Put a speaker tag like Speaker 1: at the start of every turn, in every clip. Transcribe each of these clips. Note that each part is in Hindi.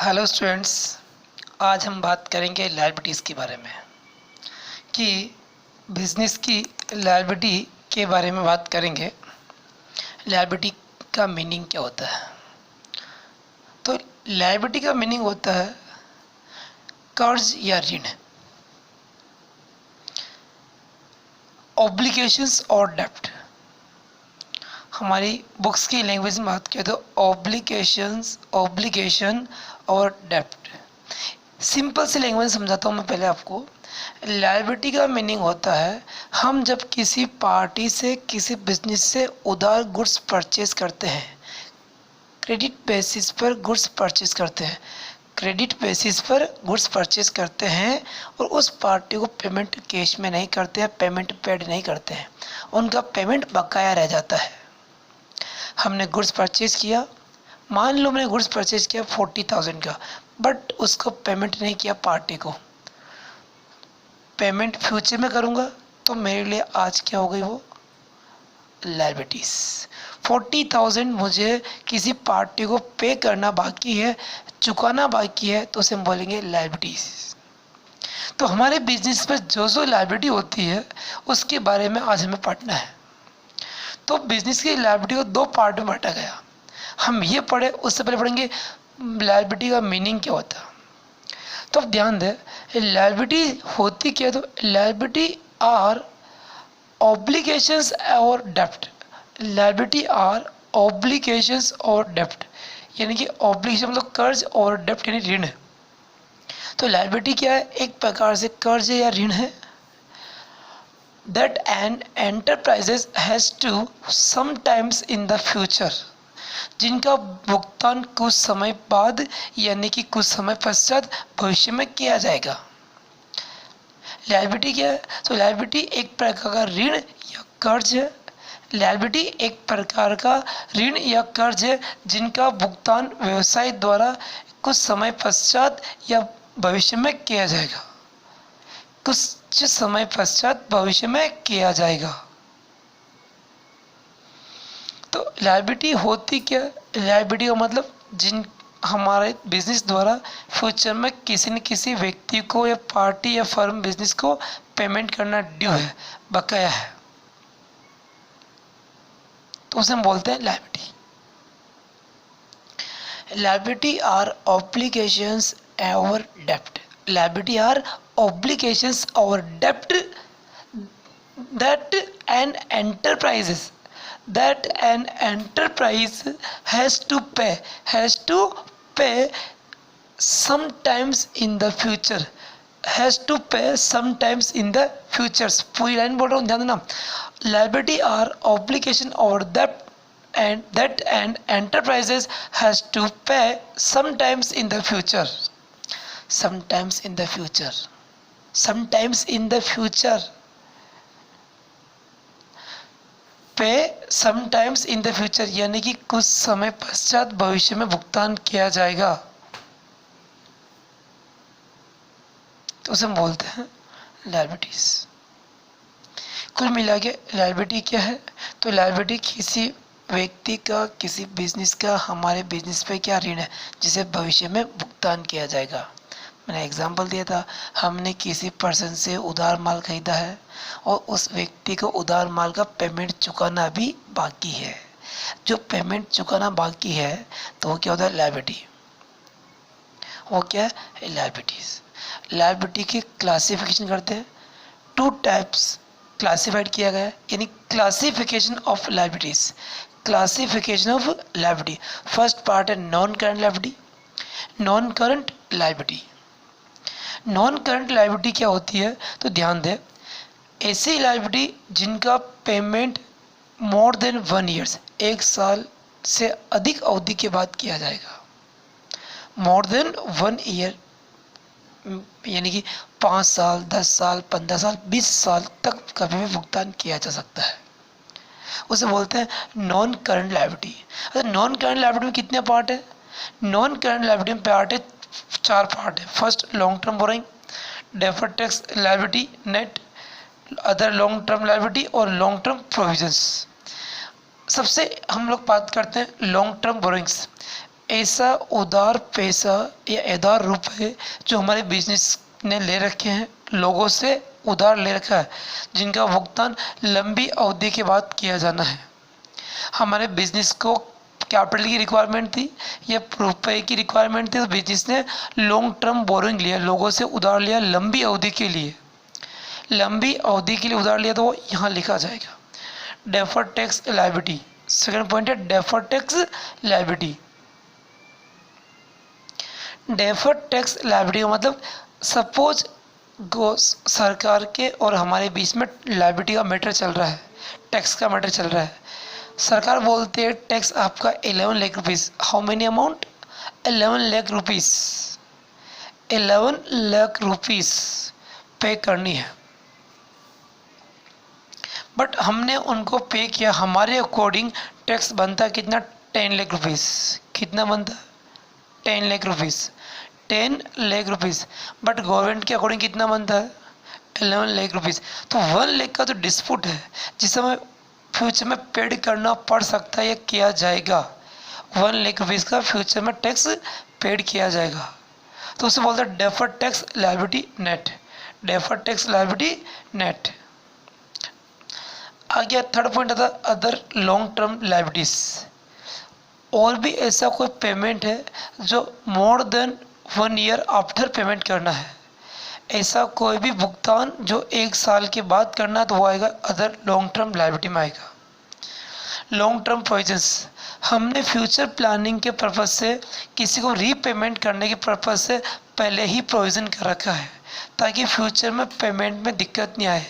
Speaker 1: हेलो स्टूडेंट्स, आज हम बात करेंगे लायबिलिटीज़ के बारे में कि बिजनेस की लायबिलिटी के बारे में बात करेंगे। लायबिलिटी का मीनिंग क्या होता है? तो लायबिलिटी का मीनिंग होता है कर्ज या ऋण, ऑब्लिगेशंस और डेब्ट। हमारी बुक्स की लैंग्वेज में बात करें तो ऑब्लिगेशन और डेब्ट। सिंपल सी लैंग्वेज समझाता हूँ मैं पहले आपको। लायबिलिटी का मीनिंग होता है हम जब किसी पार्टी से किसी बिजनेस से उधार गुड्स परचेज करते हैं, क्रेडिट बेसिस पर गुड्स परचेज करते हैं, और उस पार्टी को पेमेंट कैश में नहीं करते हैं, पेमेंट पेड नहीं करते हैं, उनका पेमेंट बकाया रह जाता है। हमने गुड्स परचेज किया, मान लो मैंने गुड्स परचेज किया 40,000 का, बट उसको पेमेंट नहीं किया पार्टी को, पेमेंट फ्यूचर में करूँगा तो मेरे लिए आज क्या हो गई वो लायबिलिटीज़। 40,000 मुझे किसी पार्टी को पे करना बाकी है, चुकाना बाकी है, तो उसे हम बोलेंगे लायबिलिटीज़। तो हमारे बिजनेस में जो लायबिलिटी होती है उसके बारे में आज हमें पढ़ना है। तो बिजनेस की लायबिलिटी को दो पार्ट में बांटा गया। हम ये पढ़े, उससे पहले पढ़ेंगे लायबिलिटी का मीनिंग क्या होता है। तो ध्यान दें, लायबिलिटी होती क्या है? तो लायबिलिटी आर ऑब्लिगेशंस और डेब्ट। लायबिलिटी आर ऑब्लिगेशंस और डेब्ट, यानी कि ऑब्लिगेशन मतलब कर्ज और डेब्ट यानी ऋण। तो लायबिलिटी क्या है? एक प्रकार से कर्ज या ऋण है। That an enterprises has to sometimes in the future, जिनका भुगतान कुछ समय बाद यानी कि कुछ समय पश्चात भविष्य में किया जाएगा। लायबिलिटी क्या है? तो लायबिलिटी एक प्रकार का ऋण या कर्ज है। लायबिलिटी एक प्रकार का ऋण या कर्ज है जिनका भुगतान व्यवसाय द्वारा कुछ समय पश्चात या भविष्य में किया जाएगा, कुछ समय पश्चात भविष्य में किया जाएगा। तो लायबिलिटी होती क्या? लायबिलिटी का मतलब जिन हमारे बिजनेस द्वारा फ्यूचर में किसी न किसी व्यक्ति को या पार्टी या फर्म बिजनेस को पेमेंट करना ड्यू है, बकाया है, तो उसे हम बोलते हैं लायबिलिटी। लायबिलिटी आर ऑब्लिगेशंस और डेब्ट। लायबिलिटी आर ऑब्लिगेशंस और डेब्ट that an enterprise has to pay sometimes in the future, पूरी लाइन बोल रहा हूँ, ध्यान देना। liability are obligation or that an enterprises has to pay sometimes in the future, पे समटाइम्स इन द फ्यूचर, यानी कि कुछ समय पश्चात भविष्य में भुगतान किया जाएगा, तो उसे हम बोलते हैं लायबिलिटीज। कुल मिला के लायबिलिटी क्या है? तो लायबिलिटी किसी व्यक्ति का, किसी बिजनेस का हमारे बिजनेस पे क्या ऋण है जिसे भविष्य में भुगतान किया जाएगा। मैंने एग्जांपल दिया था, हमने किसी पर्सन से उधार माल खरीदा है और उस व्यक्ति को उधार माल का पेमेंट चुकाना भी बाकी है। जो पेमेंट चुकाना बाकी है तो वो क्या होता है? लायबिलिटी। वो क्या है? लायबिलिटीज। लायबिलिटी की क्लासिफिकेशन करते हैं, टू टाइप्स क्लासिफाइड किया गया है, यानी classification of liabilities. Classification of liability, first part है non current liability. Non current liability, non current liability क्या होती है? तो ध्यान दें, ऐसी लायबिलिटी जिनका पेमेंट मोर देन 1 ईयर्स, 1 साल से अधिक अवधि के बाद किया जाएगा। मोर देन 1 ईयर यानी कि 5 साल, 10 साल, 15 साल, 20 साल तक कभी भी भुगतान किया जा सकता है, उसे बोलते हैं non current liability. Non current liability में कितने पार्ट है? नॉन करंट लायबिलिटी में पार्ट है 4 पार्ट है। First long term borrowing, deferred tax liability, net other long term liability और लॉन्ग टर्म प्रोविजंस। सबसे हम लोग बात करते हैं लॉन्ग टर्म बोरोइंग्स। ऐसा उधार पैसा या उधार रुपए जो हमारे बिजनेस ने ले रखे हैं, लोगों से उधार ले रखा है, जिनका भुगतान लंबी अवधि के बाद किया जाना है। हमारे बिजनेस को कैपिटल की रिक्वायरमेंट थी या रुपए की रिक्वायरमेंट थी, तो बिजनेस ने लॉन्ग टर्म बोरोइंग लिया, लोगों से उधार लिया लंबी अवधि के लिए। लंबी अवधि के लिए उधार लिया तो वो यहाँ लिखा जाएगा deferred tax liability. Second point है deferred tax liability. Deferred tax liability का मतलब सपोज सरकार के और हमारे बीच में लायबिलिटी का मैटर चल रहा है, टैक्स का मैटर चल रहा है। सरकार बोलते है टैक्स आपका 11 lakh rupees. How many amount? 11 lakh rupees. 11 lakh rupees पे करनी है, बट हमने उनको पे किया, हमारे अकॉर्डिंग टैक्स बनता है कितना? 10 लाख रुपीज़। कितना बनता है? 10 lakh rupees. 10 lakh rupees, but government के अकॉर्डिंग कितना बनता है? 11 लाख रुपीज़। तो 1 लाख का तो डिस्प्यूट है, जिसे हमें फ्यूचर में पेड करना पड़ सकता है या किया जाएगा। 1 लाख रुपीज़ का फ्यूचर में टैक्स पेड किया जाएगा, तो उसे बोलते हैं deferred tax liability net. Deferred tax liability net. आ गया थर्ड पॉइंट आता है अदर लॉन्ग टर्म लायबिलिटीज। और भी ऐसा कोई पेमेंट है जो more than 1 year after payment करना है, ऐसा कोई भी भुगतान जो 1 साल के बाद करना है, तो वो आएगा अदर लॉन्ग टर्म लायबिलिटी में आएगा। लॉन्ग टर्म प्रोविजंस, हमने फ्यूचर प्लानिंग के पर्पज से किसी को रीपेमेंट करने के पर्पज से पहले ही प्रोविज़न कर रखा है, ताकि फ्यूचर में पेमेंट में दिक्कत नहीं आए,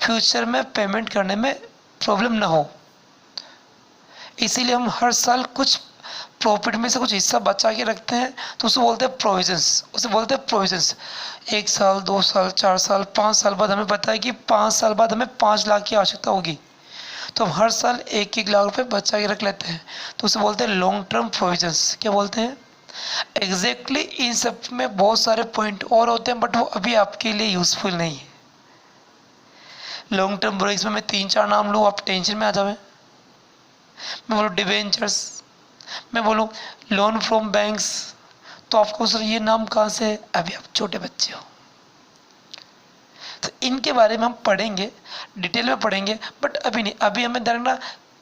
Speaker 1: फ्यूचर में पेमेंट करने में प्रॉब्लम ना हो। इसीलिए हम हर साल कुछ प्रॉफिट में से कुछ हिस्सा बचा के रखते हैं, तो उसे बोलते हैं प्रोविजंस। उसे बोलते हैं प्रोविजंस। 1 साल 2 साल 4 साल 5 साल बाद हमें पता है कि 5 साल बाद हमें 5 लाख की आवश्यकता होगी, तो हम हर साल 1-1 लाख रुपए बचा के रख लेते हैं, तो उसे बोलते हैं लॉन्ग टर्म प्रोविजंस। क्या बोलते हैं? एग्जैक्टली इन सब में बहुत सारे पॉइंट और होते हैं, बट वो अभी आपके लिए यूजफुल नहीं है। लॉन्ग टर्म बोरोइंग्स में मैं 3-4 नाम लूँ, आप टेंशन में आ जाए। मैं बोलूँ डिबेंचर्स, मैं बोलूँ लोन फ्रॉम बैंक्स, तो आपको सर ये नाम कहाँ से है? अभी आप छोटे बच्चे हो, तो इनके बारे में हम पढ़ेंगे, डिटेल में पढ़ेंगे, बट अभी नहीं। अभी हमें देखना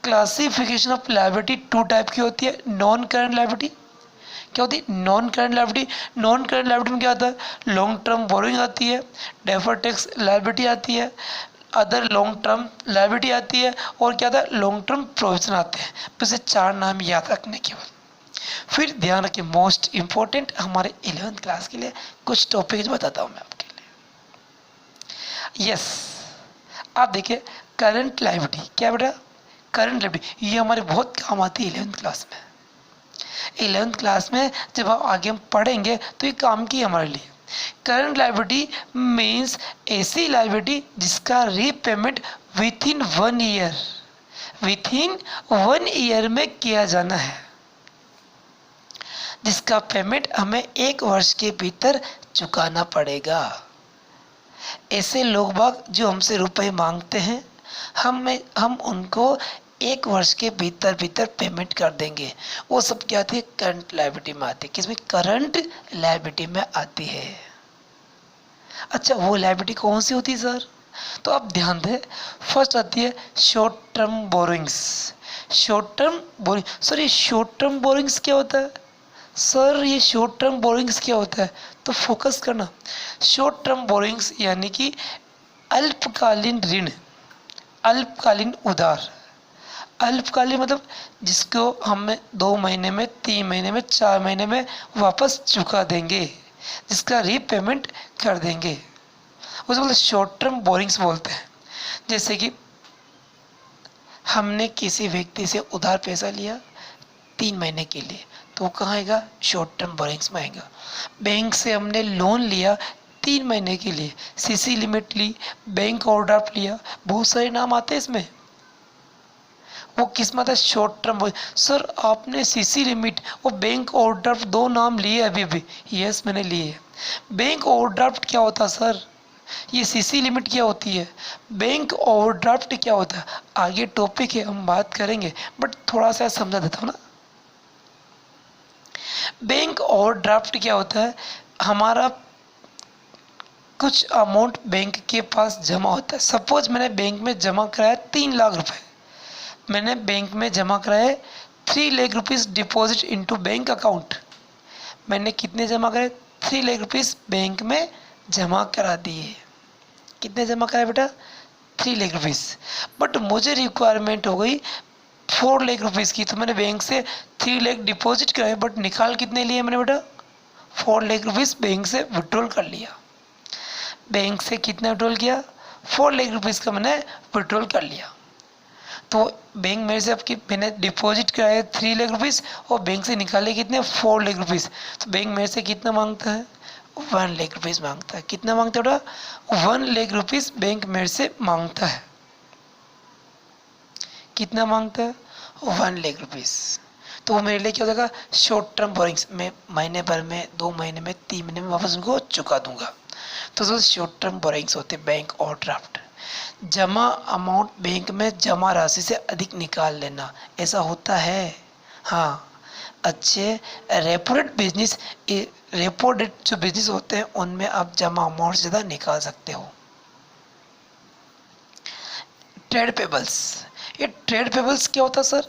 Speaker 1: क्लासिफिकेशन ऑफ लायबिलिटी 2 टाइप की होती है। नॉन करंट लायबिलिटी क्या होती है? Non current liability. Non current liability में क्या आता है? लॉन्ग टर्म बोरोइंग आती है, डेफर्ड टैक्स लायबिलिटी आती है, अदर लॉन्ग टर्म लायबिलिटी आती है, और क्या आता है? लॉन्ग टर्म प्रोविजन आते हैं। बस ये 4 नाम याद रखने केवल। फिर ध्यान रखिए, मोस्ट इंपॉर्टेंट हमारे 11th क्लास के लिए कुछ टॉपिक बताता हूँ मैं आपके लिए। यस, आप देखिए करंट लायबिलिटी। क्या बेटा? करंट लायबिलिटी, ये हमारे बहुत काम आती है 11th क्लास में। 11th क्लास में जब आगे हम पढ़ेंगे तो ये काम की हमारे लिए। करंट लायबिलिटी मीन्स ऐसी लायबिलिटी जिसका repayment within 1 year, within 1 year में किया जाना है, जिसका पेमेंट हमें 1 वर्ष के भीतर चुकाना पड़ेगा। ऐसे लोग बाग जो हमसे रुपए मांगते हैं, हम उनको 1 वर्ष के भीतर भीतर पेमेंट कर देंगे। वो सब क्या आती है? करंट लायबिलिटी में आती है। किसमें? करंट लायबिलिटी में आती है। अच्छा, वो लायबिलिटी कौन सी होती है सर? तो आप ध्यान दें, फर्स्ट आती है short term borrowings. Short term borrowing, sir ये शॉर्ट टर्म बोरोइंग्स क्या होता है? सर ये शॉर्ट टर्म बोरोइंग्स क्या होता है? तो फोकस करना। शॉर्ट टर्म बोरोइंग्स यानी कि अल्पकालीन ऋण, अल्पकालीन उधार। अल्पकालीन मतलब जिसको हम 2 महीने में, 3 महीने में, 4 महीने में वापस चुका देंगे, जिसका रीपेमेंट कर देंगे, उसे बोलते शॉर्ट टर्म बोरिंग्स बोलते हैं। जैसे कि हमने किसी व्यक्ति से उधार पैसा लिया 3 महीने के लिए, तो वो कहाँ आएगा? शॉर्ट टर्म बोरिंग्स में आएगा। बैंक से हमने लोन लिया 3 महीने के लिए, सीसी लिमिट ली, बैंक ओवरड्राफ्ट लिया, बहुत सारे नाम आते हैं इसमें, वो किस में आता है? Short term. सर आपने सीसी लिमिट और बैंक ओवरड्राफ्ट 2 नाम लिए अभी अभी? यस मैंने लिए। बैंक ओवरड्राफ्ट क्या होता है सर? ये सीसी लिमिट क्या होती है? बैंक ओवरड्राफ्ट क्या होता है? आगे टॉपिक है, हम बात करेंगे, बट थोड़ा सा समझा देता हूँ ना। बैंक ओवरड्राफ्ट क्या होता है, हमारा कुछ अमाउंट बैंक के पास जमा होता है। सपोज मैंने बैंक में जमा कराया 3 लाख रुपए, मैंने बैंक में जमा कराए 3 lakh rupees deposit into bank account. मैंने कितने जमा करे, 3 लाख रुपीज़ बैंक में जमा करा दिए। कितने जमा कराए बेटा, 3 लाख रुपीज़। बट मुझे रिक्वायरमेंट हो गई 4 लाख रुपीज़ की, तो मैंने बैंक से 3 लाख डिपॉजिट कराए, बट निकाल कितने लिए मैंने बेटा, 4 लाख रुपीज़ बैंक से विड्रॉल कर लिया। बैंक से कितना विड्रॉल किया, 4 लाख रुपीज़ का मैंने विड्रॉल कर लिया। तो बैंक मेरे से आपकी मैंने डिपॉजिट कराया 3 लाख रुपीज़ और बैंक से निकाले कितने, 4 लाख रुपीज़। तो बैंक मेरे से कितना मांगता है, 1 लाख रुपीज़ मांगता है। कितना मांगता है बेटा, 1 लाख रुपीज़ बैंक मेरे से मांगता है। कितना मांगता है, 1 लाख रुपीज़। तो वो मेरे लिए क्या हो जाएगा, शॉर्ट टर्म बोरिंग्स। मैं महीने भर में, 2 महीने में, 3 महीने में वापस उनको चुका दूंगा। तो शॉर्ट टर्म बोरिंग्स होते हैं बैंक ओवरड्राफ्ट। जमा अमाउंट बैंक में जमा राशि से अधिक निकाल लेना, ऐसा होता है। हाँ, अच्छे रेपोरेट बिजनेस, रेपोरेट जो बिजनेस होते हैं उनमें आप जमा अमाउंट से ज़्यादा निकाल सकते हो। ट्रेड पेबल्स, ये ट्रेड पेबल्स क्या होता है सर,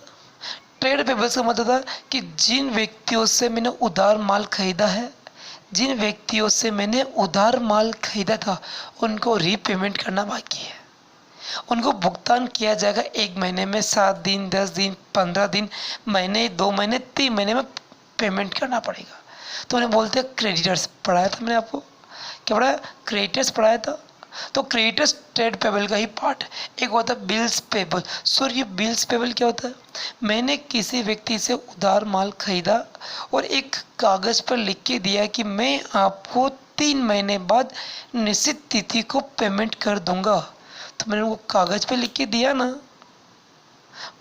Speaker 1: ट्रेड पेबल्स का मतलब था कि जिन व्यक्तियों से मैंने उधार माल खरीदा है, जिन व्यक्तियों से मैंने उधार माल खरीदा था, उनको रीपेमेंट करना बाकी है। उनको भुगतान किया जाएगा 1 महीने में, 7 दिन, 10 दिन, 15 दिन, महीने, 2 महीने, 3 महीने में पेमेंट करना पड़ेगा। तो उन्हें बोलते हैं क्रेडिटर्स। पढ़ाया था मैंने आपको, क्या पढ़ाया, क्रेडिटर्स पढ़ाया था। तो क्रेडिटर्स ट्रेड पेबल का ही पार्ट है। एक होता है बिल्स पेबल। सर ये बिल्स पेबल क्या होता है, मैंने किसी व्यक्ति से उधार माल खरीदा और एक कागज़ पर लिख के दिया कि मैं आपको 3 महीने बाद निश्चित तिथि को पेमेंट कर दूंगा। तो मैंने वो कागज़ पे लिख के दिया ना,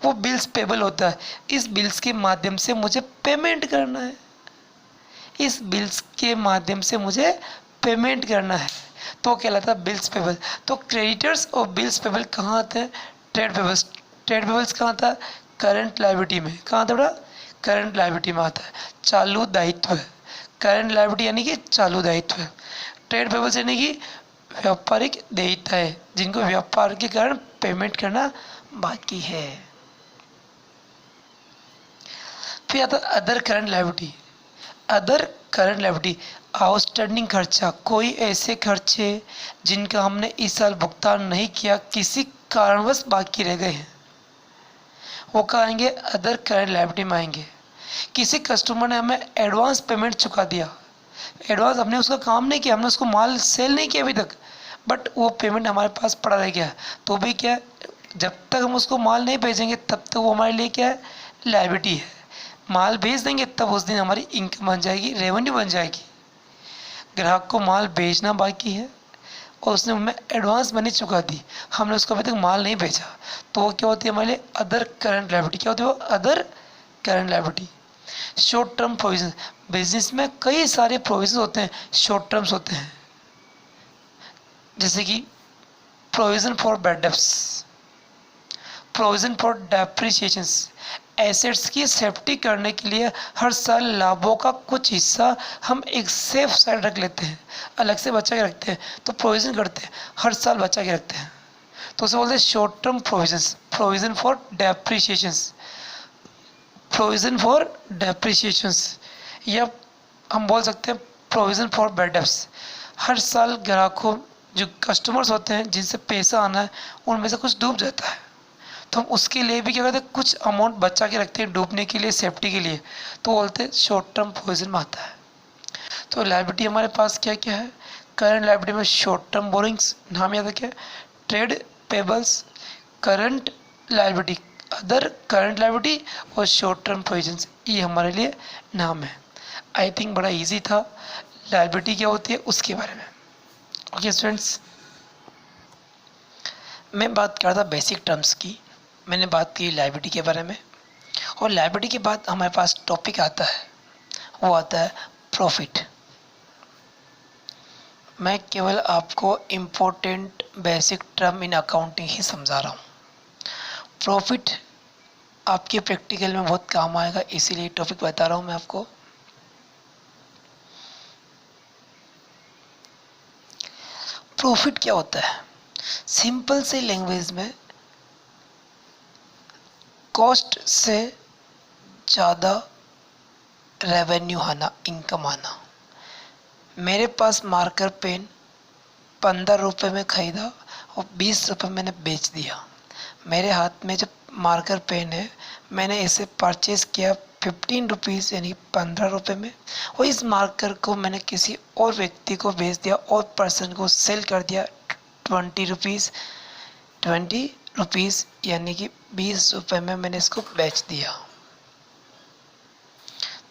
Speaker 1: वो बिल्स पेबल होता है। इस बिल्स के माध्यम से मुझे पेमेंट करना है, इस बिल्स के माध्यम से मुझे पेमेंट करना है, तो कहलाता है बिल्स पेबल। तो क्रेडिटर्स और बिल्स पेबल कहाँ आते हैं, ट्रेड पेबल्स। ट्रेड पेबल्स कहाँ आता है, करंट लायबिलिटी में। कहाँ आता है बेटा, करंट लायबिलिटी में आता है, चालू दायित्व। करंट लायबिलिटी यानी कि चालू दायित्व। ट्रेड पेबल्स यानी कि व्यापारिक देयता है, जिनको व्यापार के कारण पेमेंट करना बाकी है। फिर आता है other current liability. Other current liability, outstanding खर्चा, कोई ऐसे खर्चे जिनका हमने इस साल भुगतान नहीं किया, किसी कारणवश बाकी रह गए हैं, वो कहाँ आएंगे, अदर करंट लायबिलिटी में आएंगे। किसी कस्टमर ने हमें एडवांस पेमेंट चुका दिया, एडवांस, हमने उसका काम नहीं किया, हमने उसको माल सेल नहीं किया अभी तक, बट वो पेमेंट हमारे पास पड़ा रह गया, तो भी क्या है, जब तक हम उसको माल नहीं भेजेंगे तब तक वो हमारे लिए क्या है, लायबिलिटी है। माल भेज देंगे तब उस दिन हमारी इनकम बन जाएगी, रेवेन्यू बन जाएगी। ग्राहक को माल भेजना बाकी है और उसने हमें एडवांस मनी चुका दी, हमने उसको अभी तक माल नहीं भेजा, तो वो क्या होती है हमारे लिए, अदर करंट लायबिलिटी। क्या होती है वो, other current liability. Short term provision, business में कई सारे प्रोविजन होते हैं, शॉर्ट टर्म्स होते हैं, जैसे कि provision for bad debts, provision for depreciations. Assets की सेफ्टी करने के लिए हर साल लाभों का कुछ हिस्सा हम एक सेफ साइड रख लेते हैं, अलग से बचा के रखते हैं, तो प्रोविजन करते हैं, हर साल बचा के रखते हैं, तो उसे बोलते हैं short term provisions. Provision for depreciations, provision for depreciations, या हम बोल सकते हैं प्रोविजन फॉर बैड डेब्ट्स। हर साल ग्राहकों, जो कस्टमर्स होते हैं जिनसे पैसा आना है, उनमें से कुछ डूब जाता है, तो हम उसके लिए भी क्या करते हैं, कुछ अमाउंट बचा के रखते हैं डूबने के लिए, सेफ्टी के लिए, तो बोलते हैं शॉर्ट टर्म प्रोविजन में आता है। तो लायबिलिटी हमारे पास क्या क्या है, करंट लायबिलिटी में शॉर्ट टर्म बोरिंग्स, नाम याद रखिए, trade payables, current liability, other current liability और शॉर्ट टर्म प्रोविजंस, ये हमारे लिए नाम है। आई थिंक बड़ा इजी था लायबिलिटी क्या होती है उसके बारे में। ओके स्टूडेंट्स, मैं बात कर रहा था बेसिक टर्म्स की, मैंने बात की लायबिलिटी के बारे में, और लायबिलिटी के बाद हमारे पास टॉपिक आता है, वो आता है प्रॉफिट। मैं केवल आपको important basic term in accounting ही समझा रहा हूँ। प्रॉफिट आपके प्रैक्टिकल में बहुत काम आएगा, इसीलिए टॉपिक बता रहा हूँ मैं आपको। प्रॉफिट क्या होता है? सिंपल सी लैंग्वेज में कॉस्ट से ज़्यादा रेवेन्यू आना, इनकम आना। मेरे पास मार्कर पेन 15 रुपये में ख़रीदा और 20 रुपये मैंने बेच दिया। मेरे हाथ में जब मार्कर पेन है, मैंने इसे परचेज़ किया 15 रुपीज़ यानी 15 रुपये में, और इस मार्कर को मैंने किसी और व्यक्ति को बेच दिया और पर्सन को सेल कर दिया 20 रुपीज़ यानी कि 20 रुपये में मैंने इसको बेच दिया।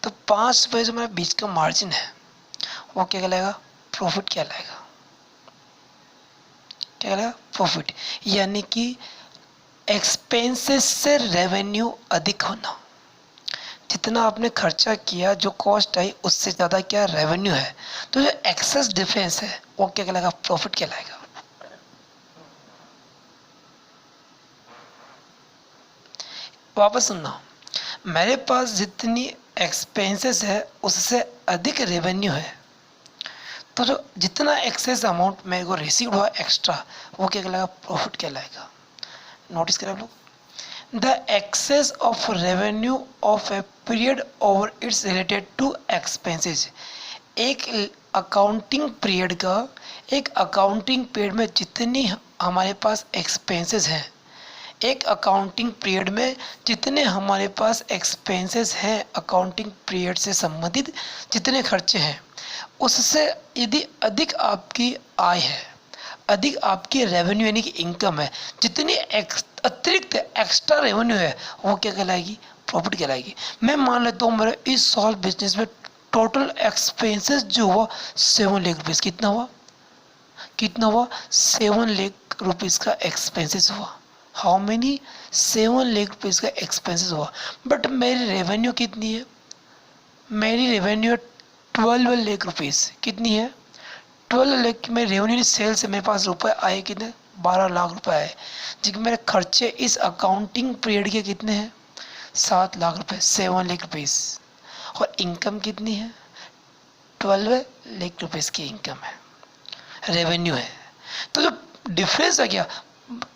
Speaker 1: तो 5 रुपये जो मेरा बीच का मार्जिन है वो क्या कहलाएगा? प्रॉफिट कहलाएगा। क्या कहलाएगा? प्रॉफिट। यानी कि एक्सपेंसेस से रेवेन्यू अधिक होना। जितना आपने खर्चा किया, जो कॉस्ट आई, उससे ज़्यादा क्या रेवेन्यू है, तो जो एक्सेस डिफरेंस है वो क्या कहलाएगा? प्रॉफिट कहलाएगा। वापस सुनना, मेरे पास जितनी एक्सपेंसेस है उससे अधिक रेवेन्यू है, तो जो जितना एक्सेस अमाउंट मेरे को रिसीव हुआ एक्स्ट्रा, वो क्या कहलाएगा? प्रॉफिट कहलाएगा। नोटिस करें आप लोग, the excess of revenue of a period over its related to expenses. एक अकाउंटिंग पीरियड में जितनी हमारे पास एक्सपेंसेस हैं, एक अकाउंटिंग पीरियड में जितने हमारे पास एक्सपेंसेस हैं, अकाउंटिंग पीरियड से संबंधित जितने खर्चे हैं, उससे यदि अधिक आपकी आय है, अधिक आपकी रेवेन्यू यानी कि इनकम है, जितनी अतिरिक्त एक्स्ट्रा रेवेन्यू है, वो क्या कहलाएगी? प्रॉफिट कहलाएगी। मैं मान लेता हूँ मेरे इस साल बिजनेस में टोटल एक्सपेंसेस जो हुआ 7 लाख रुपीज़। कितना हुआ? 7 लाख रुपीज़ का एक्सपेंसेस हुआ। How many? 7 लाख रुपीज़ का एक्सपेंसेस हुआ। बट मेरी रेवेन्यू कितनी है? मेरी रेवेन्यू 12 लाख रुपीज़। कितनी है? 12 लाख की मेरी रेवेन्यू सेल से मेरे पास रुपए आए कितने? 12 लाख रुपए आए। जिसके मेरे खर्चे इस अकाउंटिंग पीरियड के कितने हैं? 7 लाख रुपए, 7 लाख रुपीज़। और इनकम कितनी है? 12 लाख रुपीज़ की इनकम है, रेवेन्यू है। तो जो डिफरेंस है क्या?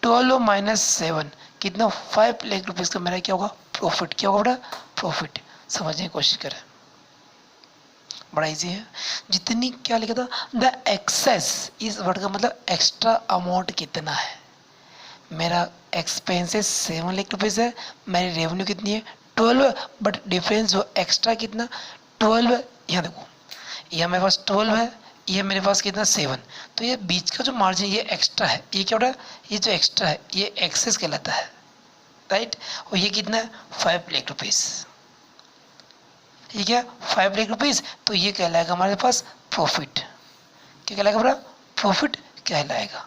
Speaker 1: 12 माइनस 7 कितना? 5 लाख रुपीज़ का मेरा क्या होगा? प्रॉफिट। क्या होगा बेटा? प्रॉफिट। समझने की कोशिश करें, बड़ा इजी है। जितनी क्या लिखा था? द एक्सेस, इस वर्ड का मतलब एक्स्ट्रा अमाउंट कितना है। मेरा एक्सपेंसेस 7 लाख रुपीज़ है, मेरी रेवेन्यू कितनी है? 12, बट डिफरेंस जो एक्स्ट्रा कितना? 12। यहाँ देखो, यह मेरे पास 12 है, ये मेरे पास कितना? 7। तो ये बीच का जो मार्जिन ये एक्स्ट्रा है, ये क्या होता है? ये जो एक्स्ट्रा है ये एक्सेस कहलाता है, राइट। और ये कितना है? 5 लाख रुपीज़। ये क्या? 5 लाख रुपीज़। तो ये कहलाएगा हमारे पास प्रॉफिट। क्या कहलाएगा बड़ा? प्रॉफिट कहलाएगा।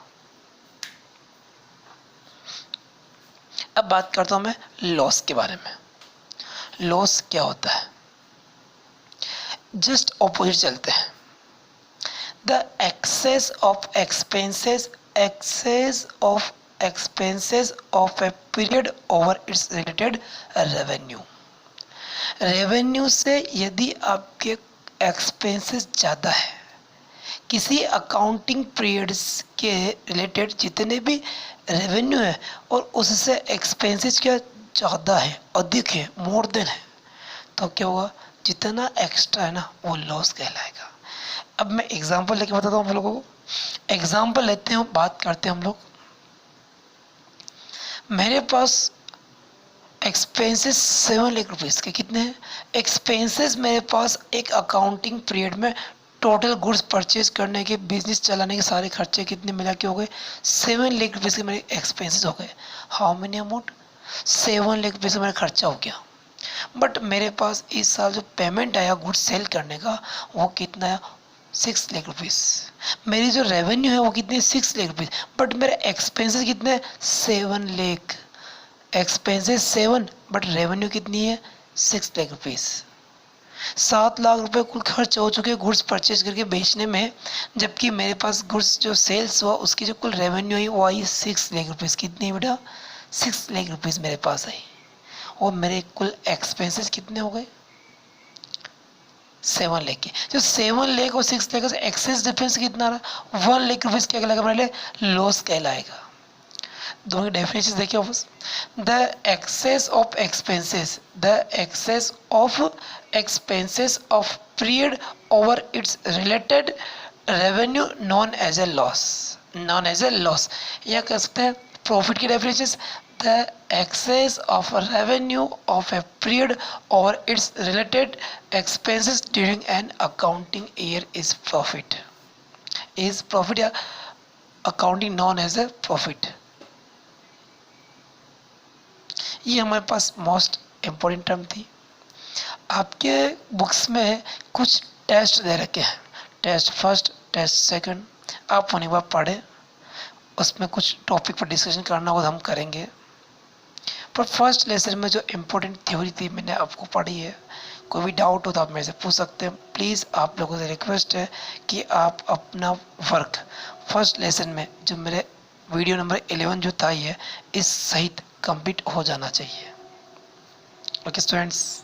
Speaker 1: अब बात करता हूँ मैं लॉस के बारे में। लॉस क्या होता है? जस्ट ऑपोजिट चलते हैं। The excess of expenses of a period over its related revenue. Revenue से यदि आपके एक्सपेंसेस ज़्यादा है, किसी अकाउंटिंग पीरियड्स के रिलेटेड जितने भी रेवेन्यू है और उससे एक्सपेंसेस क्या ज़्यादा है, अधिक है, मोर देन है, तो क्या होगा? जितना एक्स्ट्रा है ना वो लॉस कहलाएगा। अब मैं एग्जांपल लेके बताता हूँ आप लोगों को। एग्जांपल लेते हैं, बात करते हैं हम लोग। मेरे पास एक्सपेंसेस 7 लाख रुपीज़ के कितने हैं? एक्सपेंसेस मेरे पास एक अकाउंटिंग पीरियड में टोटल गुड्स परचेज करने के, बिजनेस चलाने के सारे खर्चे कितने मिला के हो गए? 7 लाख रुपीज़ के मेरे एक्सपेंसेस हो गए। How many amount? 7 lakh rupees का मेरा खर्चा हो गया। बट मेरे पास इस साल जो पेमेंट आया गुड्स सेल करने का वो कितना है? 6 लाख रुपीज़। मेरी जो रेवेन्यू है वो कितनी है? 6 लाख रुपीज़। बट मेरे एक्सपेंसेस कितने हैं? 7 लाख। एक्सपेंसेस 7, बट रेवेन्यू कितनी है? 6 लाख रुपीज़। 7 लाख रुपए कुल खर्च हो चुके गुड्स परचेज करके बेचने में, जबकि मेरे पास गुड्स जो सेल्स हुआ उसकी जो कुल रेवेन्यू आई वो आई 6 लाख रुपीज़। कितनी बेटा? 6 लाख रुपीज़ मेरे पास आई। और मेरे कुल एक्सपेंसेस कितने हो गए? 7 लाख की। जो 7 लाख और 6 लाख का एक्सेस डिफरेंस कितना रहा, 1 लाख रुपीज़ क्या कहलाएगा हमारे लिए, लॉस कहलाएगा। दोनों की डेफिनेशन देखिए office, the excess of expenses, the excess of expenses of period over its related revenue known as a loss, known as a loss. या कह सकते हैं प्रॉफिट की definition, the excess of revenue of a period over its related expenses during an accounting year is profit, is profit या accounting known as a profit। ये हमारे पास मोस्ट इम्पोर्टेंट टर्म थी। आपके बुक्स में कुछ टेस्ट दे रखे हैं, टेस्ट फर्स्ट, टेस्ट सेकंड, आप होने के बाद पढ़े, उसमें कुछ टॉपिक पर डिस्कशन करना होगा हम करेंगे। पर फर्स्ट लेसन में जो इम्पोर्टेंट थ्योरी थी मैंने आपको पढ़ी है। कोई भी डाउट हो तो आप मेरे से पूछ सकते हैं। प्लीज़ आप लोगों से रिक्वेस्ट है कि आप अपना वर्क फर्स्ट लेसन में जो मेरे वीडियो नंबर 11 जो था ये इस सहित कंप्लीट हो जाना चाहिए। Okay students.